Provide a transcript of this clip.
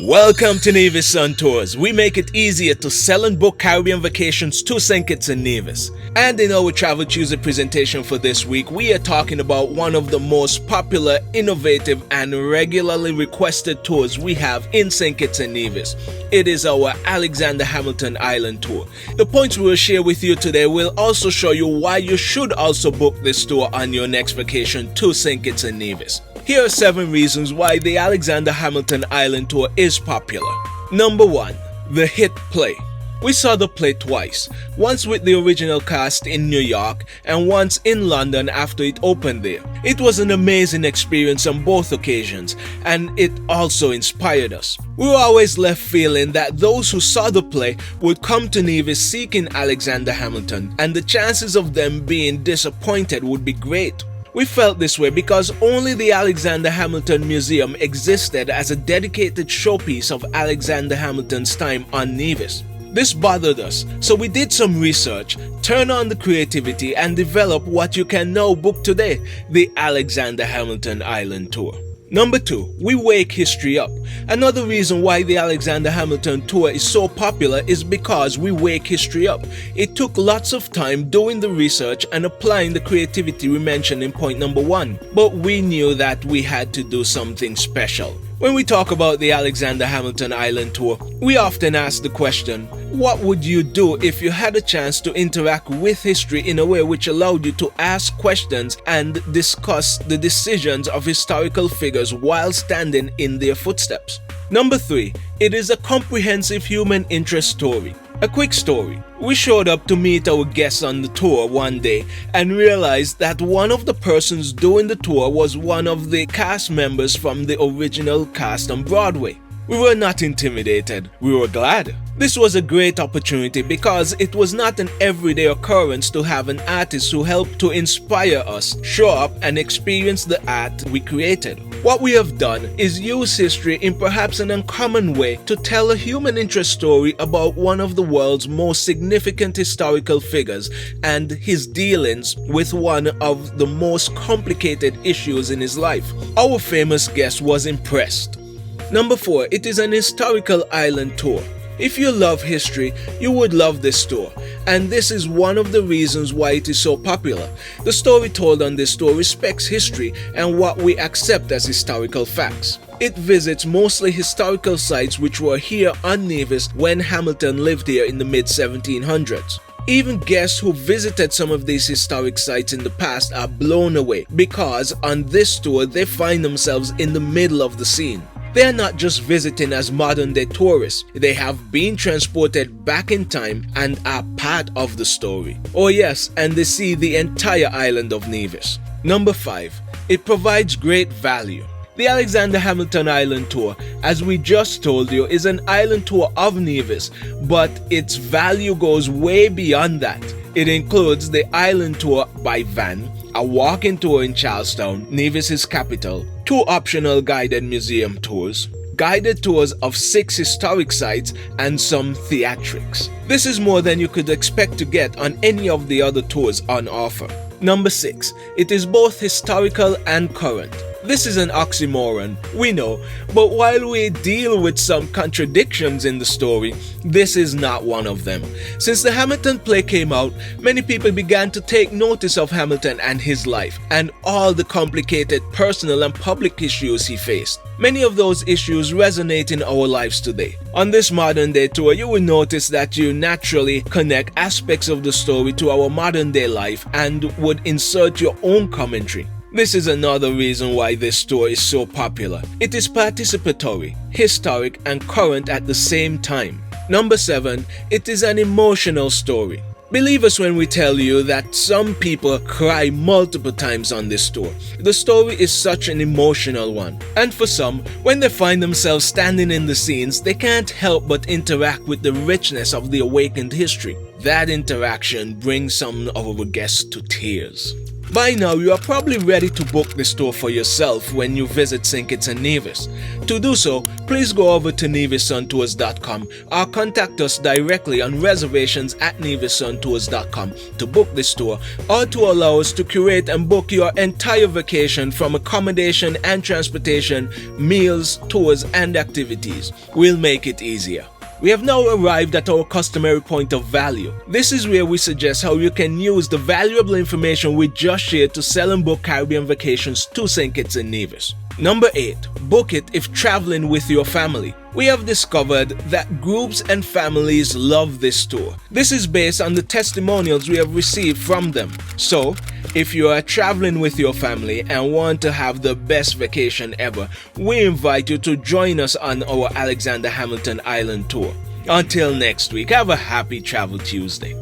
Welcome to Nevis Sun Tours. We make it easier to sell and book Caribbean vacations to St. Kitts and Nevis. And in our Travel Tuesday presentation for this week, we are talking about one of the most popular, innovative, and regularly requested tours we have in St. Kitts and Nevis. It is our Alexander Hamilton Island Tour. The points we will share with you today will also show you why you should also book this tour on your next vacation to St. Kitts and Nevis. Here are 7 reasons why the Alexander Hamilton Island Tour is popular. Number 1. The hit play. We saw the play twice, once with the original cast in New York and once in London after it opened there. It was an amazing experience on both occasions, and it also inspired us. We were always left feeling that those who saw the play would come to Nevis seeking Alexander Hamilton, and the chances of them being disappointed would be great. We felt this way because only the Alexander Hamilton Museum existed as a dedicated showpiece of Alexander Hamilton's time on Nevis. This bothered us, so we did some research, turned on the creativity, and developed what you can now book today, the Alexander Hamilton Island Tour. Number 2. We wake history up. Another reason why the Alexander Hamilton Tour is so popular is because we wake history up. It took lots of time doing the research and applying the creativity we mentioned in point number 1, but we knew that we had to do something special. When we talk about the Alexander Hamilton Island Tour, we often ask the question, what would you do if you had a chance to interact with history in a way which allowed you to ask questions and discuss the decisions of historical figures while standing in their footsteps? Number 3. It is a comprehensive human interest story. A quick story. We showed up to meet our guests on the tour one day and realized that one of the persons doing the tour was one of the cast members from the original cast on Broadway. We were not intimidated, we were glad. This was a great opportunity because it was not an everyday occurrence to have an artist who helped to inspire us show up and experience the art we created. What we have done is use history in perhaps an uncommon way to tell a human interest story about one of the world's most significant historical figures and his dealings with one of the most complicated issues in his life. Our famous guest was impressed. Number 4. It is an historical island tour. If you love history, you would love this tour, and this is one of the reasons why it is so popular. The story told on this tour respects history and what we accept as historical facts. It visits mostly historical sites which were here on Nevis when Hamilton lived here in the mid-1700s. Even guests who visited some of these historic sites in the past are blown away because on this tour they find themselves in the middle of the scene. They are not just visiting as modern-day tourists, they have been transported back in time and are part of the story. Oh yes, and they see the entire island of Nevis. Number 5. It provides great value. The Alexander Hamilton Island Tour, as we just told you, is an island tour of Nevis, but its value goes way beyond that. It includes the island tour by van, a walking tour in Charlestown, Nevis's capital, 2 optional guided museum tours, guided tours of 6 historic sites, and some theatrics. This is more than you could expect to get on any of the other tours on offer. Number 6. It is both historical and current. This is an oxymoron, we know, but while we deal with some contradictions in the story, this is not one of them. Since the Hamilton play came out, many people began to take notice of Hamilton and his life, and all the complicated personal and public issues he faced. Many of those issues resonate in our lives today. On this modern day tour, you will notice that you naturally connect aspects of the story to our modern day life and would insert your own commentary. This is another reason why this tour is so popular. It is participatory, historic, and current at the same time. Number 7. It is an emotional story. Believe us when we tell you that some people cry multiple times on this tour. The story is such an emotional one. And for some, when they find themselves standing in the scenes, they can't help but interact with the richness of the awakened history. That interaction brings some of our guests to tears. By now, you are probably ready to book this tour for yourself when you visit St. Kitts and Nevis. To do so, please go over to nevissuntours.com or contact us directly on reservations@nevissuntours.com to book this tour or to allow us to curate and book your entire vacation from accommodation and transportation, meals, tours, and activities. We'll make it easier. We have now arrived at our customary point of value. This is where we suggest how you can use the valuable information we just shared to sell and book Caribbean vacations to St. Kitts and Nevis. Number 8. Book it if traveling with your family. We have discovered that groups and families love this tour. This is based on the testimonials we have received from them. So, if you are traveling with your family and want to have the best vacation ever, we invite you to join us on our Alexander Hamilton Island tour. Until next week, have a happy Travel Tuesday.